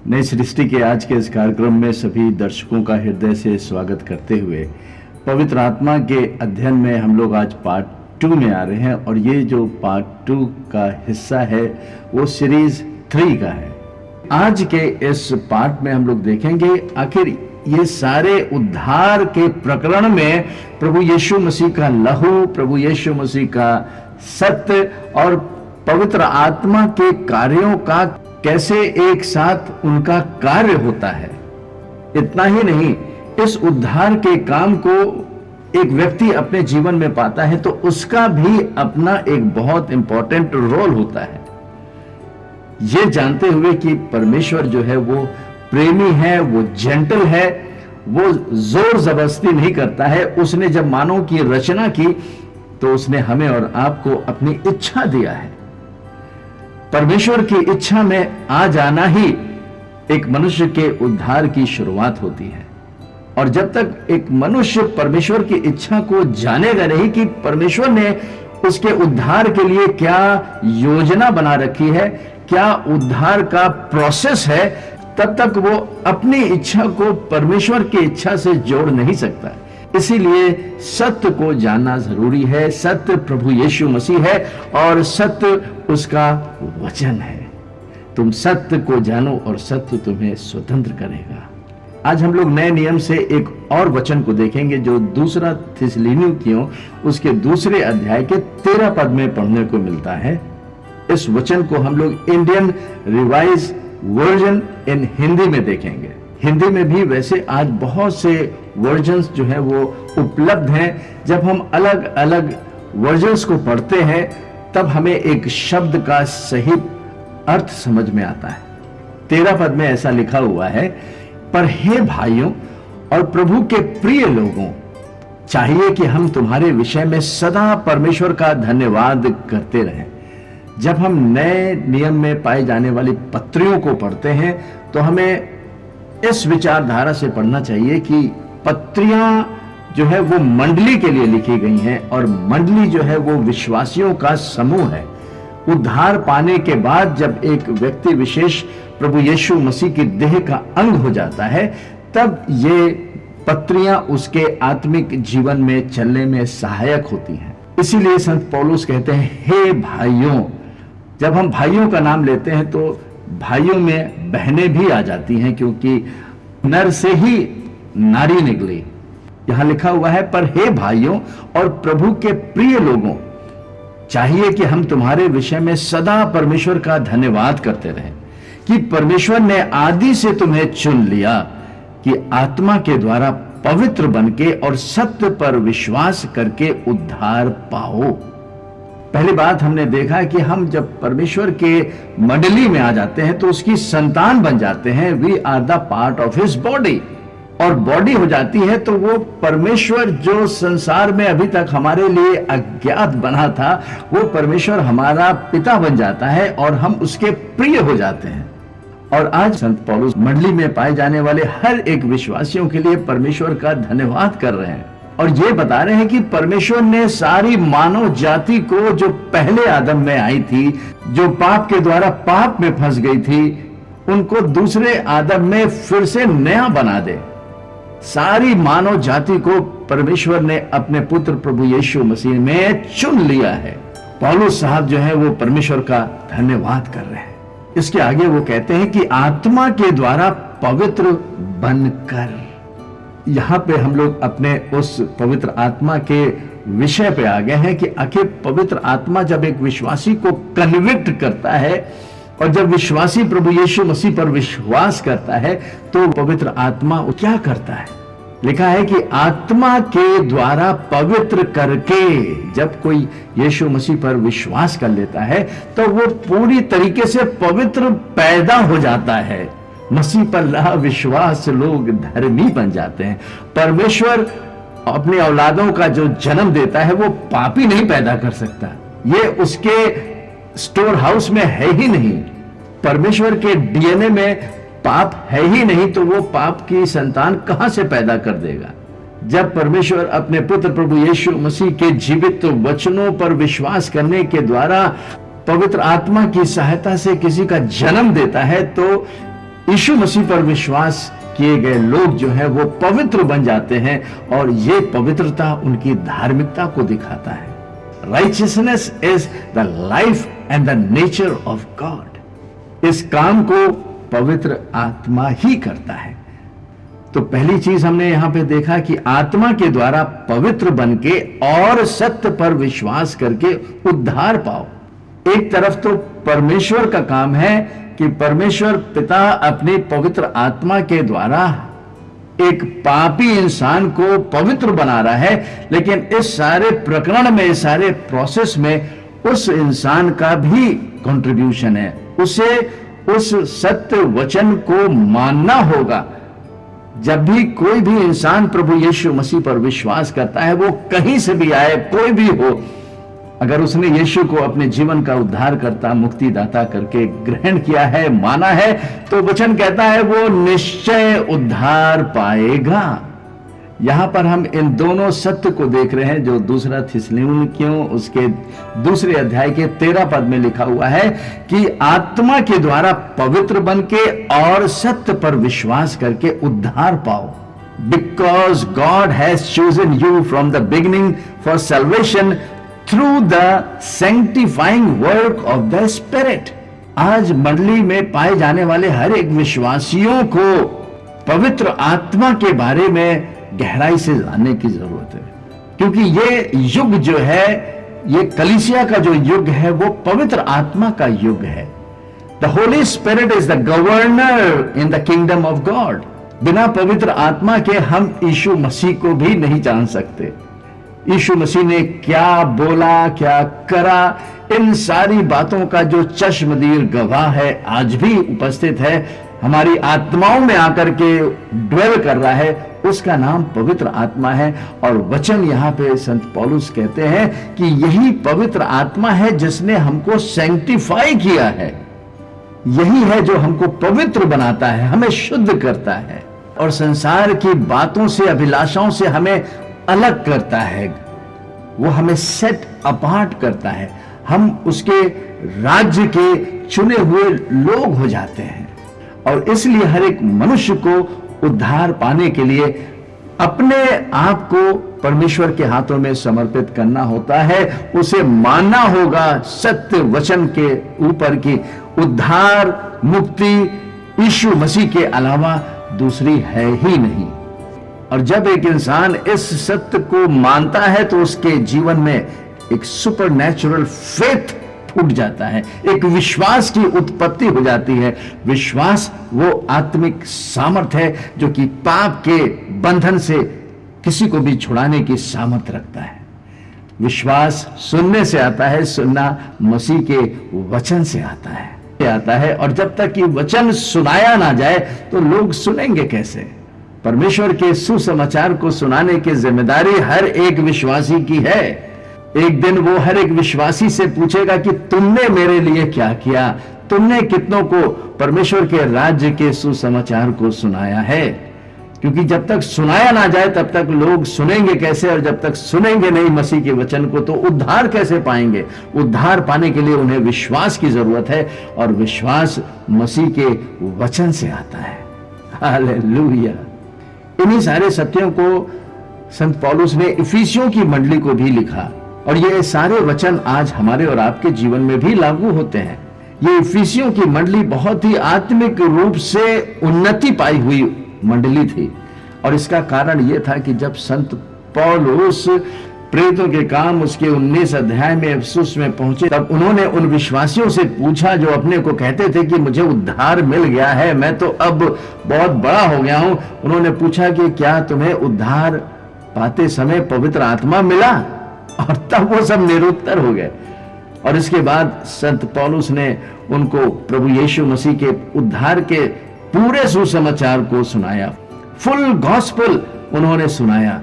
नई सृष्टि के आज के इस कार्यक्रम में सभी दर्शकों का हृदय से स्वागत करते हुए पवित्र आत्मा के अध्ययन में हम लोग आज पार्ट 2 में आ रहे हैं और ये जो पार्ट 2 का हिस्सा है वो सीरीज 3 का है। आज के इस पार्ट में हम लोग देखेंगे आखिर ये सारे उद्धार के प्रकरण में प्रभु यीशु मसीह का लहू, प्रभु यीशु मसीह का सत्य और पवित्र आत्मा के कार्यों का कैसे एक साथ उनका कार्य होता है। इतना ही नहीं, इस उद्धार के काम को एक व्यक्ति अपने जीवन में पाता है तो उसका भी अपना एक बहुत इंपॉर्टेंट रोल होता है। ये जानते हुए कि परमेश्वर जो है वो प्रेमी है, वो जेंटल है, वो जोर जबरदस्ती नहीं करता है। उसने जब मानव की रचना की तो उसने हमें और आपको अपनी इच्छा दिया है। परमेश्वर की इच्छा में आ जाना ही एक मनुष्य के उद्धार की शुरुआत होती है। और जब तक एक मनुष्य परमेश्वर की इच्छा को जानेगा नहीं कि परमेश्वर ने उसके उद्धार के लिए क्या योजना बना रखी है, क्या उद्धार का प्रोसेस है, तब तक वो अपनी इच्छा को परमेश्वर की इच्छा से जोड़ नहीं सकता। इसीलिए सत्य को जानना जरूरी है। सत्य प्रभु यीशु मसीह है और सत्य उसका वचन है। तुम सत्य को जानो और सत्य तुम्हें स्वतंत्र करेगा। आज हम लोग नए नियम से एक और वचन को देखेंगे जो दूसरा थिस्सलुनीकियों उसके दूसरे अध्याय के 13 पद में पढ़ने को मिलता है। इस वचन को हम लोग इंडियन रिवाइज वर्जन इन हिंदी में देखेंगे। हिंदी में भी वैसे आज बहुत से वर्जन्स जो है वो उपलब्ध हैं। जब हम अलग अलग वर्जन्स को पढ़ते हैं तब हमें एक शब्द का सही अर्थ समझ में आता है। 13 पद में ऐसा लिखा हुआ है, पर हे भाइयों और प्रभु के प्रिय लोगों, चाहिए कि हम तुम्हारे विषय में सदा परमेश्वर का धन्यवाद करते रहें। जब हम नए नियम में पाए जाने वाली पत्रियों को पढ़ते हैं तो हमें इस विचारधारा से पढ़ना चाहिए कि पत्रियां जो है वो मंडली के लिए लिखी गई हैं और मंडली जो है वो विश्वासियों का समूह है। उद्धार पाने के बाद जब एक व्यक्ति विशेष प्रभु यीशु मसीह की देह का अंग हो जाता है तब ये पत्रियां उसके आत्मिक जीवन में चलने में सहायक होती हैं। इसीलिए संत पौलुस कहते हैं, हे भाइयों। जब हम भाइयों का नाम लेते हैं तो भाइयों में बहनें भी आ जाती हैं, क्योंकि नर से ही नारी निकली। यहां लिखा हुआ है, पर हे भाइयों और प्रभु के प्रिय लोगों, चाहिए कि हम तुम्हारे विषय में सदा परमेश्वर का धन्यवाद करते रहें कि परमेश्वर ने आदि से तुम्हें चुन लिया कि आत्मा के द्वारा पवित्र बनके और सत्य पर विश्वास करके उद्धार पाओ। पहली बात हमने देखा कि हम जब परमेश्वर के मंडली में आ जाते हैं तो उसकी संतान बन जाते हैं। We are the part of his body. और बॉडी हो जाती है तो वो परमेश्वर जो संसार में अभी तक हमारे लिए अज्ञात बना था वो परमेश्वर हमारा पिता बन जाता है और हम उसके प्रिय हो जाते हैं। और आज संत पौलुस मंडली में पाए जाने वाले हर एक विश्वासियों के लिए परमेश्वर का धन्यवाद कर रहे हैं और ये बता रहे हैं कि परमेश्वर ने सारी मानव जाति को जो पहले आदम में आई थी, जो पाप के द्वारा पाप में फंस गई थी, उनको दूसरे आदम में फिर से नया बना दे। सारी मानव जाति को परमेश्वर ने अपने पुत्र प्रभु यीशु मसीह में चुन लिया है। पौलुस साहब जो है वो परमेश्वर का धन्यवाद कर रहे हैं। इसके आगे वो कहते हैं कि आत्मा के द्वारा पवित्र बनकर। यहां पे हम लोग अपने उस पवित्र आत्मा के विषय पे आ गए हैं कि आखिर पवित्र आत्मा जब एक विश्वासी को कन्विक्ट करता है और जब विश्वासी प्रभु यीशु मसीह पर विश्वास करता है तो पवित्र आत्मा क्या करता है। लिखा है कि आत्मा के द्वारा पवित्र करके। जब कोई यीशु मसीह पर विश्वास कर लेता है तो वो पूरी तरीके से पवित्र पैदा हो जाता है। मसीह पर रहा विश्वास लोग धर्मी बन जाते हैं। परमेश्वर अपने औलादों का जो जन्म देता है वो पापी नहीं पैदा कर सकता। ये उसके स्टोर हाउस में है ही नहीं। परमेश्वर के डीएनए में पाप है ही नहीं तो वो पाप की संतान कहां से पैदा कर देगा। जब परमेश्वर अपने पुत्र प्रभु यीशु मसीह के जीवित वचनों पर विश्वास करने के द्वारा पवित्र आत्मा की सहायता से किसी का जन्म देता है तो यीशु मसीह पर विश्वास किए गए लोग जो है वो पवित्र बन जाते हैं और ये पवित्रता उनकी धार्मिकता को दिखाता है। Righteousness is the life and the nature of God. इस काम को पवित्र आत्मा ही करता है। तो पहली चीज हमने यहां पे देखा कि आत्मा के द्वारा पवित्र बनके और सत्य पर विश्वास करके उद्धार पाओ। एक तरफ तो परमेश्वर का काम है कि परमेश्वर पिता अपनी पवित्र आत्मा के द्वारा एक पापी इंसान को पवित्र बना रहा है, लेकिन इस सारे प्रकरण में, इस सारे प्रोसेस में उस इंसान का भी कंट्रीब्यूशन है। उसे उस सत्य वचन को मानना होगा। जब भी कोई भी इंसान प्रभु यीशु मसीह पर विश्वास करता है, वो कहीं से भी आए, कोई भी हो, अगर उसने यीशु को अपने जीवन का उद्धारकर्ता, मुक्तिदाता करके ग्रहण किया है, माना है, तो वचन कहता है वो निश्चय उद्धार पाएगा। यहां पर हम इन दोनों सत्य को देख रहे हैं जो दूसरा थिस्सलुनीकियों उसके दूसरे अध्याय के 13 पद में लिखा हुआ है कि आत्मा के द्वारा पवित्र बनके और सत्य पर विश्वास करके उद्धार पाओ। Because God has chosen you from the beginning for salvation through the sanctifying work of the spirit. आज मंडली में पाए जाने वाले हर एक विश्वासियों को पवित्र आत्मा के बारे में गहराई से जानने की जरूरत है, क्योंकि ये युग जो है, ये कलीसिया का जो युग है, वो पवित्र आत्मा का युग है। The Holi spirit is the governor in the kingdom of God. बिना पवित्र आत्मा के हम यीशु मसीह को भी नहीं जान सकते। यीशु मसीह ने क्या बोला, क्या करा, इन सारी बातों का जो चश्मदीद गवाह है, आज भी उपस्थित है, हमारी आत्माओं में आकर के ड्वेल कर रहा है, उसका नाम पवित्र आत्मा है। और वचन यहां पे संत पौलुस कहते हैं कि यही पवित्र आत्मा है जिसने हमको सैंक्टिफाई किया है। यही है जो हमको पवित्र बनाता है, हमें शुद्ध करता है और संसार की बातों से, अभिलाषाओं से हमें अलग करता है। वो हमें सेट अपार्ट करता है। हम उसके राज्य के चुने हुए लोग हो जाते हैं। और इसलिए हर एक मनुष्य को उद्धार पाने के लिए अपने आप को परमेश्वर के हाथों में समर्पित करना होता है। उसे मानना होगा सत्य वचन के ऊपर की उद्धार, मुक्ति यीशु मसीह के अलावा दूसरी है ही नहीं। और जब एक इंसान इस सत्य को मानता है तो उसके जीवन में एक सुपरनैचुरल फेथ फूट जाता है, एक विश्वास की उत्पत्ति हो जाती है। विश्वास वो आत्मिक सामर्थ्य है जो कि पाप के बंधन से किसी को भी छुड़ाने की सामर्थ्य रखता है। विश्वास सुनने से आता है, सुनना मसीह के वचन से आता है। और जब तक कि वचन सुनाया ना जाए तो लोग सुनेंगे कैसे? परमेश्वर के सुसमाचार को सुनाने की जिम्मेदारी हर एक विश्वासी की है। एक दिन वो हर एक विश्वासी से पूछेगा कि तुमने मेरे लिए क्या किया, तुमने कितनों को परमेश्वर के राज्य के सुसमाचार को सुनाया है। क्योंकि जब तक सुनाया ना जाए तब तक लोग सुनेंगे कैसे, और जब तक सुनेंगे नहीं मसीह के वचन को तो उद्धार कैसे पाएंगे? उद्धार पाने के लिए उन्हें विश्वास की जरूरत है, और विश्वास मसीह के वचन से आता है। हालेलुया। इन्हीं सारे सत्यों को संत पौलुस ने इफिसियों की मंडली को भी लिखा, और ये सारे वचन आज हमारे और आपके जीवन में भी लागू होते हैं। ये इफिसियों की मंडली बहुत ही आत्मिक रूप से उन्नति पाई हुई मंडली थी, और इसका कारण यह था कि जब संत पौलुस प्रेरितों के काम उसके 19 अध्याय में अफसुस में पहुंचे, तब उन्होंने उन विश्वासियों से पूछा जो अपने को कहते थे कि मुझे उद्धार मिल गया है, मैं तो अब बहुत बड़ा हो गया हूं। उन्होंने पूछा कि क्या तुम्हें उद्धार पाते समय पवित्र आत्मा मिला? और तब वो सब निरुत्तर हो गए। और इसके बाद संत पौलुस ने उनको प्रभु यीशु मसीह के उद्धार के पूरे सुसमाचार को सुनाया। फुल गॉस्पेल उन्होंने सुनाया।